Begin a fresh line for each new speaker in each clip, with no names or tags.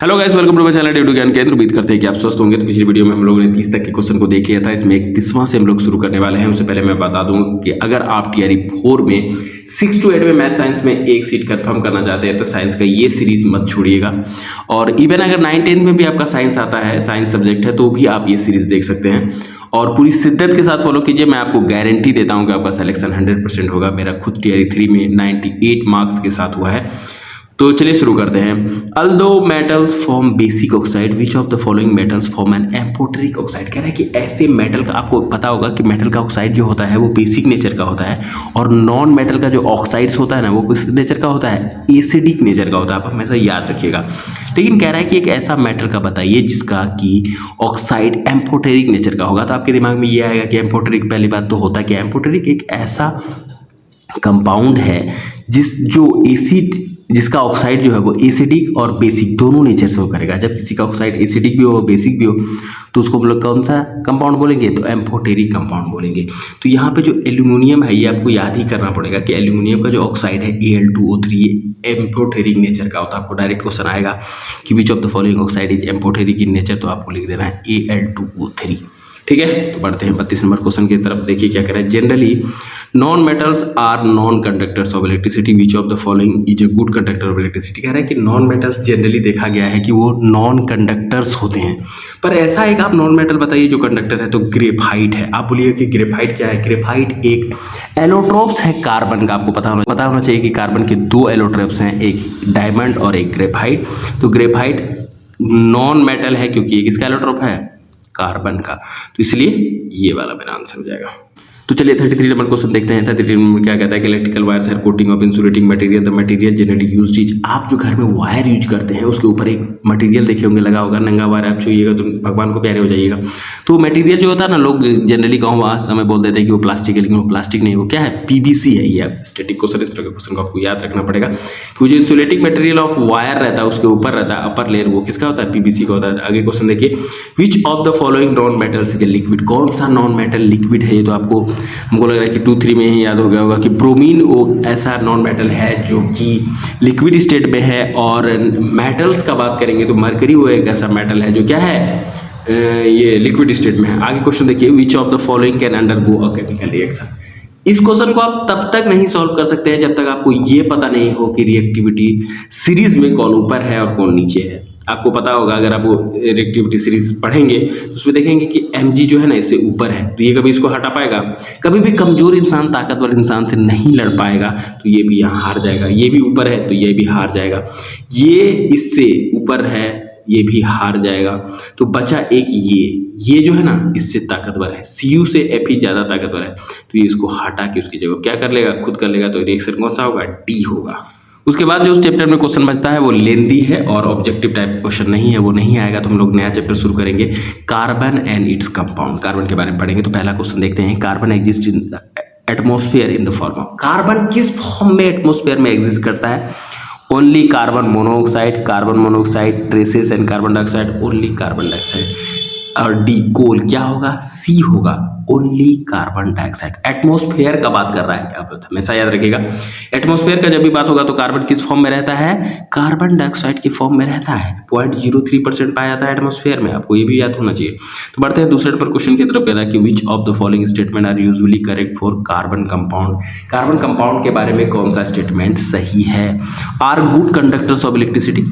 Hello guys, welcome to my channel due to Gyan Kendra. उम्मीद करते हैं कि आप स्वस्थ होंगे। तो पिछली वीडियो में हम लोगों ने 30 तक के क्वेश्चन को देख लिया था। इसमें 31वां से हम लोग शुरू करने वाले हैं। उससे पहले मैं बता दूं कि अगर आप टीआरई 4 में 6 to 8 में मैथ साइंस में एक सीट कंफर्म करना चाहते हैं तो साइंस का ये सीरीज मत छोड़िएगा। और इवन अगर 9-10 में भी आपका साइंस आता है, साइंस सब्जेक्ट है, तो भी आप ये सीरीज देख सकते हैं और पूरी शिद्दत के साथ फॉलो कीजिए। मैं आपको गारंटी देता हूं कि आपका सिलेक्शन 100% होगा। मेरा खुद टीआरई 3 में 98 मार्क्स के साथ हुआ है। तो चलिए शुरू करते हैं। Although metals form basic oxide, which of the following metals form an amphoteric oxide. कह रहा है कि ऐसे मेटल का, आपको पता होगा कि मेटल का ऑक्साइड जो होता है वो बेसिक नेचर का होता है और नॉन मेटल का जो ऑक्साइड्स होता है ना, वो किस नेचर का होता है? एसिडिक नेचर का होता है। आप हमेशा याद रखिएगा। लेकिन कह रहा है कि एक ऐसा मेटल का बताइए जिसका कि ऑक्साइड एम्फोटेरिक नेचर का होगा। तो आपके दिमाग में ये आएगा कि एम्फोटेरिक, पहली बात तो होता क्या है? एम्फोटेरिक एक ऐसा कंपाउंड है जिसका ऑक्साइड जो है वो एसिडिक और बेसिक दोनों नेचर से वो करेगा। जब किसी का ऑक्साइड एसिडिक भी हो, बेसिक भी हो, तो उसको हम लोग कौन सा कंपाउंड बोलेंगे? तो एम्फोटेरिक कंपाउंड बोलेंगे। तो यहाँ पे जो एल्यूमिनियम है, ये आपको याद ही करना पड़ेगा कि एल्यूमिनियम का जो ऑक्साइड है Al2O3, ये एम्फोटेरिक नेचर का होता है। आपको डायरेक्ट क्वेश्चन आएगा कि which of the following oxide is amphoteric in nature, तो आपको लिख देना है Al2O3। ठीक है, तो बढ़ते हैं 32 नंबर क्वेश्चन की तरफ। देखिए क्या कह रहा है। Generally non metals are non conductors of electricity, which of the following is a good conductor of electricity. कह रहा है कि नॉन मेटल्स जनरली देखा गया है कि वो नॉन कंडक्टर्स होते हैं, पर ऐसा एक आप नॉन मेटल बताइए जो कंडक्टर है। तो ग्रेफाइट है। आप बोलिए कि ग्रेफाइट क्या है? ग्रेफाइट एक एलोट्रोप्स है कार्बन का। आपको पता होना चाहिए कि कार्बन के 2 एलोट्रोप्स हैं, एक डायमंड और एक ग्रेफाइट। तो ग्रेफाइट नॉन मेटल है क्योंकि ये किसका एलोट्रोप है? कार्बन का। तो इसलिए ये वाला मेरा आंसर हो जाएगा। तो चलिए 33 नंबर क्वेश्चन देखते हैं। 33 नंबर क्या कहता है कि electrical wires are coating of insulating material, the material generally used is. आप जो घर में वायर यूज करते हैं उसके ऊपर एक मटेरियल देखे होंगे लगा होगा, नंगा वायर आप छूइएगा तो भगवान को प्यारे हो जाइएगा। तो मटेरियल जो होता है ना, लोग जनरली गाँव समय बोल देते हैं कि वो प्लास्टिक है, लेकिन वो प्लास्टिक नहीं, वो क्या है? पीवीसी है। ये स्टैटिक क्वेश्चन, इस तरह के क्वेश्चन को आपको याद रखना पड़ेगा कि जो इंसुलेटिंग मटेरियल ऑफ वायर रहता है उसके ऊपर रहता है अपर लेयर, वो किसका होता है? पीवीसी का होता है। आगे क्वेश्चन देखिए, विच of the following non metals is a liquid. कौन सा नॉन मेटल लिक्विड है? ये तो आपको हमको लग रहा है कि 2-3 में ही याद हो गया होगा कि ब्रोमीन वो ऐसा नॉन मेटल है जो कि लिक्विड स्टेट में है। और मेटल्स का बात करेंगे तो मरकरी वो एक ऐसा मेटल है जो क्या है? ये लिक्विड स्टेट में है। आगे क्वेश्चन देखिए, विच of the following can undergo a chemical reaction. इस क्वेश्चन को आप तब तक नहीं सॉल्व कर सकते हैं जब तक आपको ये पता नहीं हो कि रिएक्टिविटी सीरीज में कौन ऊपर है और कौन नीचे है। आपको पता होगा, अगर आप वो रिएक्टिविटी सीरीज पढ़ेंगे तो उसमें देखेंगे कि Mg जो है ना इससे ऊपर है, तो ये कभी इसको हटा पाएगा? कभी भी कमजोर इंसान ताकतवर इंसान से नहीं लड़ पाएगा, तो ये भी यहाँ हार जाएगा। ये भी ऊपर है तो ये भी हार जाएगा। ये इससे ऊपर है, ये भी हार जाएगा। तो बचा एक ये जो है ना इससे ताकतवर है, Cu से Fe ज़्यादा ताकतवर है, तो ये इसको हटा के उसकी जगह क्या कर लेगा? खुद कर लेगा। तो रिएक्शन कौन सा होगा? D होगा। उसके बाद जो उस चैप्टर में क्वेश्चन बचता है वो लेंदी है और ऑब्जेक्टिव टाइप क्वेश्चन नहीं है, वो नहीं आएगा। तो हम लोग नया चैप्टर शुरू करेंगे, carbon and its compound. Carbon के बारे में पढ़ेंगे। तो पहला क्वेश्चन देखते हैं, carbon exist in atmosphere in the form of. Carbon किस फॉर्म में एटमोस्फेयर में एग्जिस्ट करता है? Only carbon monoxide, traces and carbon dioxide, only carbon dioxide. और डी कोल क्या होगा? सी होगा, ओनली कार्बन डाइऑक्साइड। एटमॉस्फेयर का बात कर रहा है, आप हमेशा याद रखिएगा। एटमॉस्फेयर का जब भी बात होगा तो कार्बन किस फॉर्म में रहता है? कार्बन डाइऑक्साइड के फॉर्म में रहता है। 0.03% पाया जाता है एटमॉस्फेयर में, आपको ये भी याद होना चाहिए। तो बढ़ते हैं दूसरे नंबर क्वेश्चन की तरफ। कह रहा है कि which of the following statement are usually correct for carbon compound. Carbon compound के बारे में कौन सा स्टेटमेंट सही है? Are good conductors of electricity.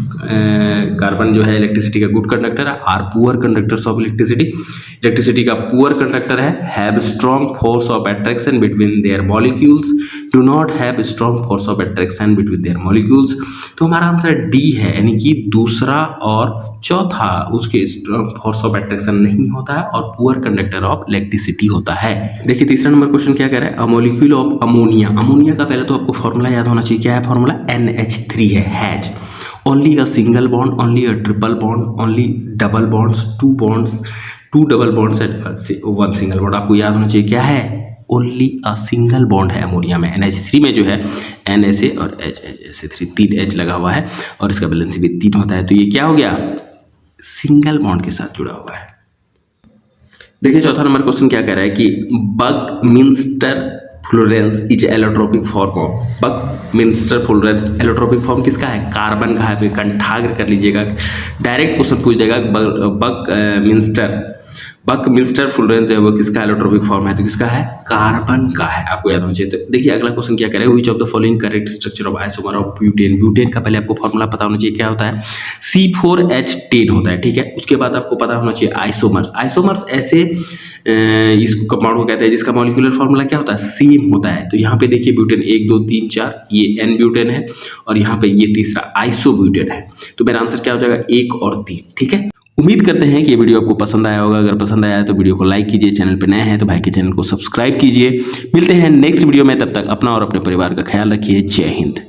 Carbon जो है इलेक्ट्रिसिटी का गुड कंडक्टर है। Are poor conductors of electricity का पुअर कंडक्टर है। Have strong force of attraction between their molecules, do not have strong force of attraction between their molecules. तो हमारा answer D है, यानी कि दूसरा और चौथा उसके स्ट्रॉन्ग फोर्स ऑफ अट्रैक्शन नहीं होता है और पुअर कंडक्टर ऑफ इलेक्ट्रिसिटी होता है। देखिए तीसरा नंबर क्वेश्चन क्या कह रहा है? A molecule of ammonia. Ammonia का पहले तो आपको फॉर्मूला याद होना चाहिए। क्या है फॉर्मूला? NH3 है, has. Only a single bond, only a triple bond, only double bonds, two double bonds and 1 single bond. आपको याद होना चाहिए क्या है? ओनली अ सिंगल बॉन्ड है अमोनिया में। NH3 में जो है NSA और HSA3 3 H लगा हुआ है और इसका वैलेंसी भी 3 होता है। तो ये क्या हो गया? सिंगल बॉन्ड के साथ जुड़ा हुआ है। देखिए चौथा नंबर क्वेश्चन क्या कह रहा है कि Buckminster fullerenes is allotropic form of Buckminster fullerenes. Allotropic form किसका है? कार्बन का है। कंठाग्र कर लीजिएगा, डायरेक्ट क्वेश्चन पूछ देगा। बकमिंस्टर फ्लोरेंस जो है वो किसका एलोट्रोपिक फॉर्म है? तो किसका है? कार्बन का है। आपको याद होना चाहिए। तो देखिए अगला क्वेश्चन क्या करेगा, which of the following correct structure of isomer of butane. Butane का पहले आपको फॉर्मूला पता होना चाहिए, क्या होता है? C4H10 होता है, ठीक है। उसके बाद आपको पता होना चाहिए आइसोमर्स। आइसोमर्स ऐसे इसको कंपाउंड को कहते हैं जिसका मॉलिक्यूलर फार्मूला क्या होता है? सेम होता है। तो यहाँ पे देखिए ब्यूटेन 1 2 3 4 ये N ब्यूटेन है, और यहाँ पे ये तीसरा आइसोब्यूटेन है। तो मेरा आंसर क्या हो जाएगा? 1 और 3, ठीक है। उम्मीद करते हैं कि ये वीडियो आपको पसंद आया होगा। अगर पसंद आया है तो वीडियो को लाइक कीजिए, चैनल पे नए हैं तो भाई के चैनल को सब्सक्राइब कीजिए। मिलते हैं नेक्स्ट वीडियो में, तब तक अपना और अपने परिवार का ख्याल रखिए। जय हिंद।